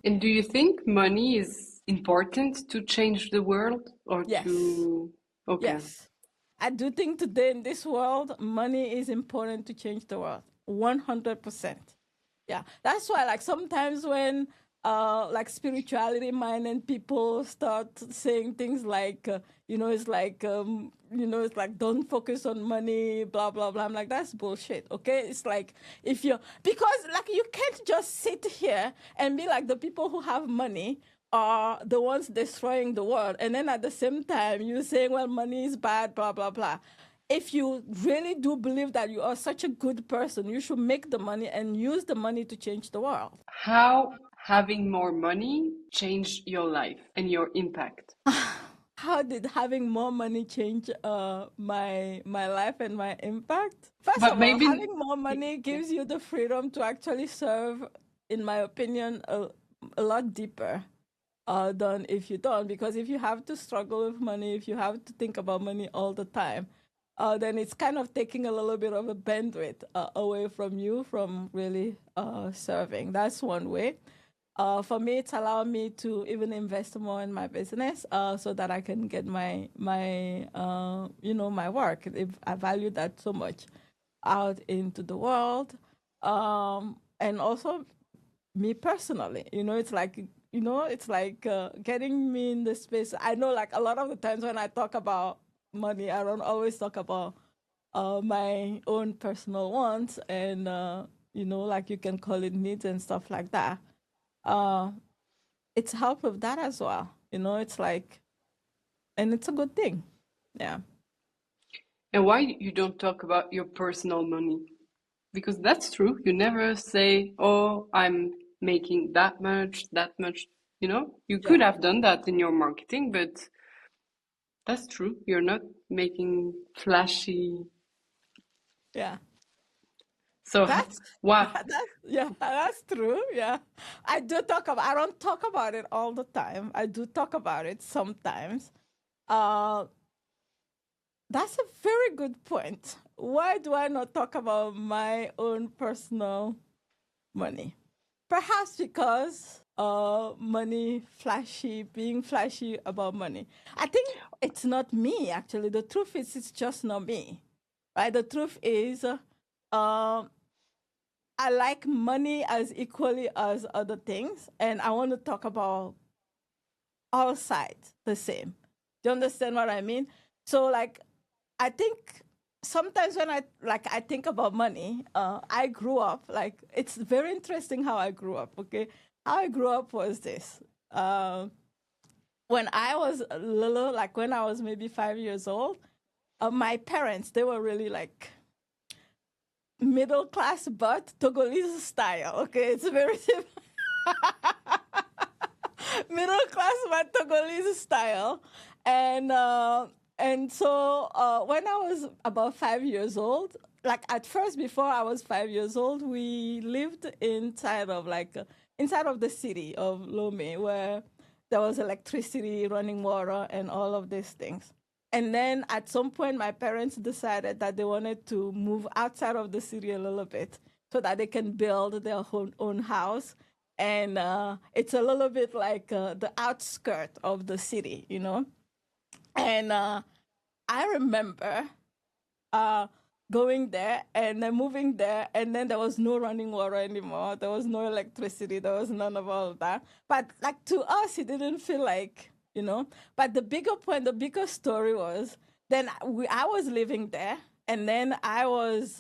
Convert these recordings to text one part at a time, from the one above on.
And do you think money is important to change the world or Yes. to... Okay. Yes. I do think today in this world, money is important to change the world. 100%. Yeah. That's why like sometimes when like spirituality minded people start saying things like it's like don't focus on money, blah blah blah. I'm like, that's bullshit. Okay. It's like if you're because like you can't just sit here and be like the people who have money are the ones destroying the world. And then at the same time, you're saying, well, money is bad, blah, blah, blah. If you really do believe that you are such a good person, you should make the money and use the money to change the world. How having more money changed your life and your impact? How did having more money change my life and my impact? First But of all, maybe... having more money Yeah. gives you the freedom to actually serve, in my opinion, a lot deeper than if you don't. Because if you have to struggle with money, if you have to think about money all the time, then it's kind of taking a little bit of a bandwidth away from you from really serving. That's one way. For me, it's allowed me to even invest more in my business, so that I can get my work. If I value that so much out into the world, and also me personally, it's like getting me in the space. I know, like a lot of the times when I talk about money, I don't always talk about my own personal wants and like you can call it needs and stuff like that. Uh, it's help with that as well. It's like, and it's a good thing. Yeah. And why you don't talk about your personal money? Because that's true. You never say, "Oh, I'm making that much, that much." You could Yeah. have done that in your marketing, but that's true. You're not making flashy. Yeah. So, That's why? that's true. Yeah. I don't talk about it all the time. I do talk about it sometimes. Uh that's a very good point. Why do I not talk about my own personal money? Perhaps because being flashy about money. I think it's not me actually. The truth is it's just not me. Right? The truth is I like money as equally as other things, and I want to talk about all sides the same. Do you understand what I mean? So, like, I think sometimes when I think about money, I grew up like it's very interesting how I grew up. Okay, how I grew up was this. When I was little, like when I was maybe 5 years old, my parents they were really like middle class but Togolese style. Okay, it's very middle class but Togolese style, and when I was about 5 years old, like at first before I was 5 years old, we lived inside of the city of Lome where there was electricity, running water, and all of these things. And then at some point, my parents decided that they wanted to move outside of the city a little bit so that they can build their own house. And it's a little bit like the outskirt of the city. And I remember uh, going there and then moving there, and then there was no running water anymore. There was no electricity. There was none of all of that. But like to us, it didn't feel like. But the bigger point, the bigger story was then I was living there, and then I was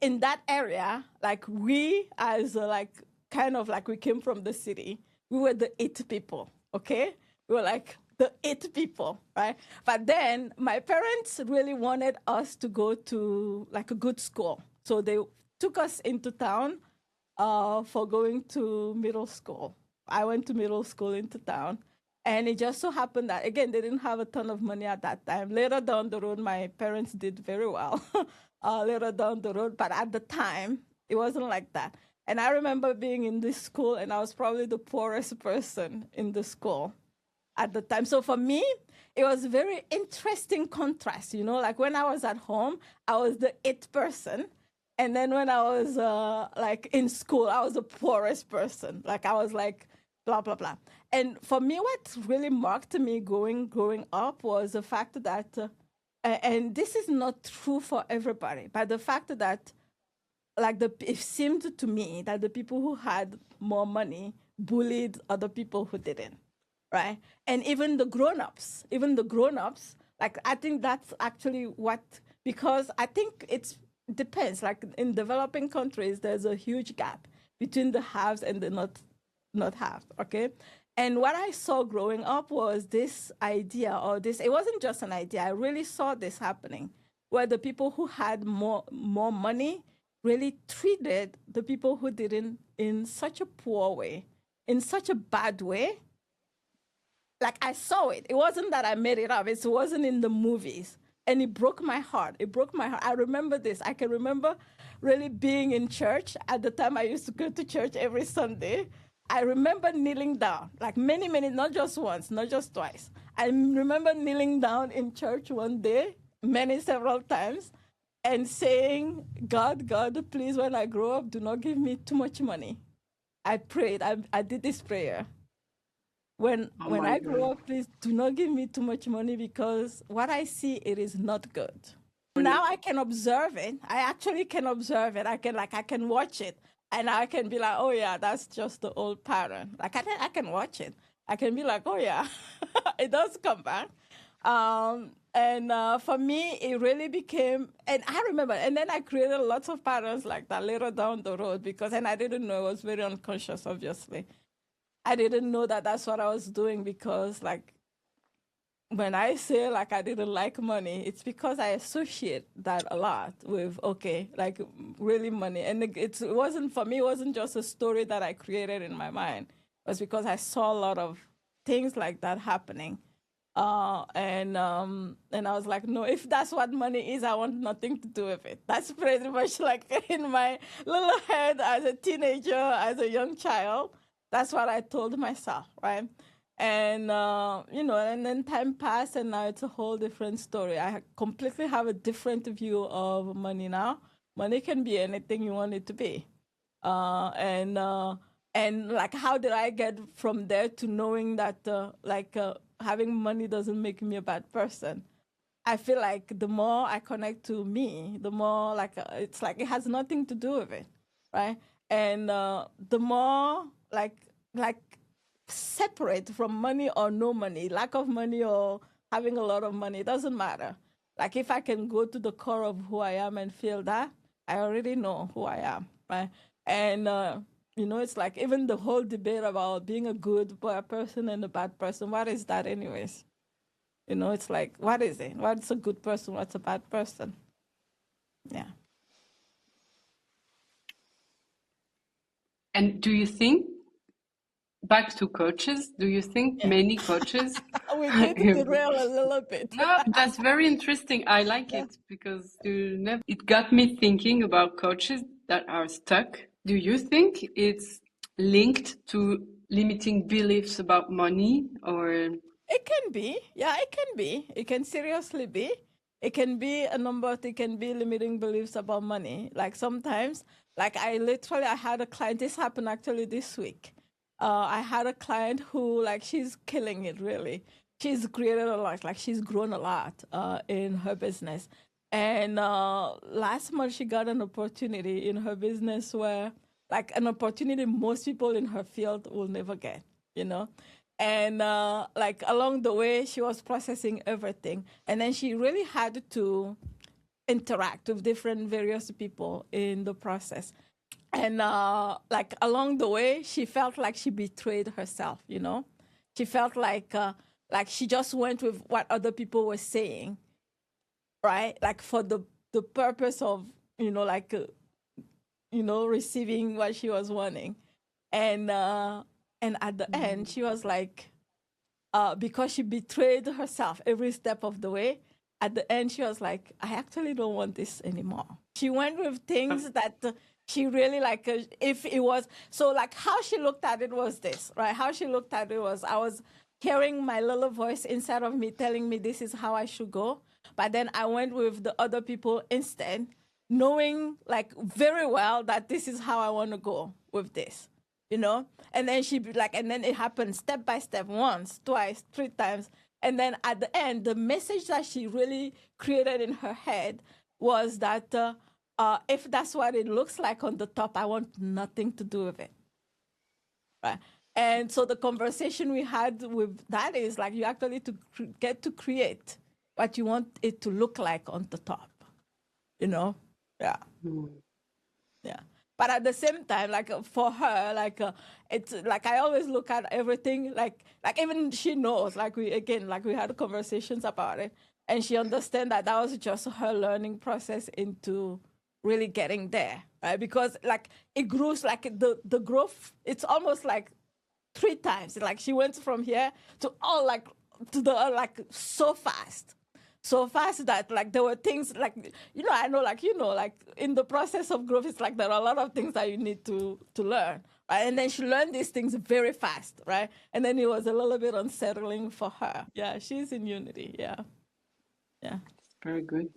in that area. Like we, as like kind of like we came from the city, we were the it people. Okay, we were like the it people, right? But then my parents really wanted us to go to like a good school. So they took us into town for going to middle school. I went to middle school into town. And it just so happened that, again, they didn't have a ton of money at that time. Later down the road, my parents did very well later down the road. But at the time, it wasn't like that. And I remember being in this school, and I was probably the poorest person in the school at the time. So for me, it was a very interesting contrast. Like when I was at home, I was the it person. And then when I was like in school, I was the poorest person. Like I was like blah blah blah. And for me, what really marked me growing up was the fact that, and this is not true for everybody, but the fact that like it seemed to me that the people who had more money bullied other people who didn't, right? And even the grown-ups, like I think that's actually what, because I think it's depends. Like in developing countries, there's a huge gap between the haves and the not have, okay? And what I saw growing up was this idea, or this, it wasn't just an idea, I really saw this happening, where the people who had more money really treated the people who didn't in such a poor way, in such a bad way. Like I saw it. It wasn't that I made it up. It wasn't in the movies. And it broke my heart. It broke my heart. I remember this. I can remember really being in church. At the time, I used to go to church every Sunday. I remember kneeling down, like many, not just once, not just twice. I remember kneeling down in church one day, several times, and saying, God, please, when I grow up, do not give me too much money. I prayed. I did this prayer. Oh When my I God. grow up, please do not give me too much money, because what I see, it is not good. We're not- Now I can observe it. I actually can observe it. I can watch it, and I can be like, oh yeah, that's just the old pattern. Like I can watch it. I can be like, oh yeah, it does come back. And for me, it really became, and I remember, and then I created lots of patterns like that later down the road, because, and I didn't know, it was very unconscious, obviously. I didn't know that that's what I was doing, because like when I say like I didn't like money, it's because I associate that a lot with, okay, like really money. And it wasn't, for me, it wasn't just a story that I created in my mind. It was because I saw a lot of things like that happening. And I was like, no, if that's what money is, I want nothing to do with it. That's pretty much like in my little head as a teenager, as a young child. That's what I told myself, right? And and then time passed, and now it's a whole different story. I completely have a different view of money now. Money can be anything you want it to be. uh, and uh, and like, how did I get from there to knowing that having money doesn't make me a bad person? I feel like the more I connect to me, the more like it's like it has nothing to do with it, right? And the more like separate from money or no money, lack of money or having a lot of money, it doesn't matter. Like if I can go to the core of who I am and feel that, I already know who I am, right? And it's like even the whole debate about being a good person and a bad person. What is that, anyways? It's like, what is it? What's a good person? What's a bad person? Yeah. And do you think, back to coaches, do you think Yeah. many coaches We did derail a little bit. No, that's very interesting. I like Yeah. it because it got me thinking about coaches that are stuck. Do you think it's linked to limiting beliefs about money or It can be. Yeah, it can be. It can seriously be. It can be a number it can be limiting beliefs about money. Like sometimes, like I had a client, this happened actually this week. I had a client who, like, she's killing it really. She's created a lot, like she's grown a lot in her business. And last month she got an opportunity in her business where, like, an opportunity most people in her field will never get, you know? And like along the way she was processing everything, and then she really had to interact with different various people in the process. And like along the way she felt like she betrayed herself, she felt like she just went with what other people were saying, right? Like for the purpose of, like receiving what she was wanting. And at the end she was like, because she betrayed herself every step of the way. At the end, she was like, I actually don't want this anymore. She went with things that she really like. If it was so, like how she looked at it was this, right? How she looked at it was, I was hearing my little voice inside of me telling me this is how I should go. But then I went with the other people instead, knowing like very well that this is how I want to go with this. you know. And then she'd be like, and then it happened step by step, once, twice, three times. And then at the end, the message that she really created in her head was that if that's what it looks like on the top, I want nothing to do with it. Right. And so the conversation we had with that is like, you actually to get to create what you want it to look like on the top, you know? Yeah. Yeah. But at the same time, like for her, like it's like I always look at everything like even she knows, like we had conversations about it, and she understands that that was just her learning process into really getting there, right? Because like it grows, like the growth, it's almost like three times. Like she went from here to all like to the like so fast that like there were things like, you know, I know, like, you know, like in the process of growth, it's like there are a lot of things that you need to learn, right? And then she learned these things very fast, right? And then it was a little bit unsettling for her. Yeah, she's in Unity. Yeah, yeah. Very good.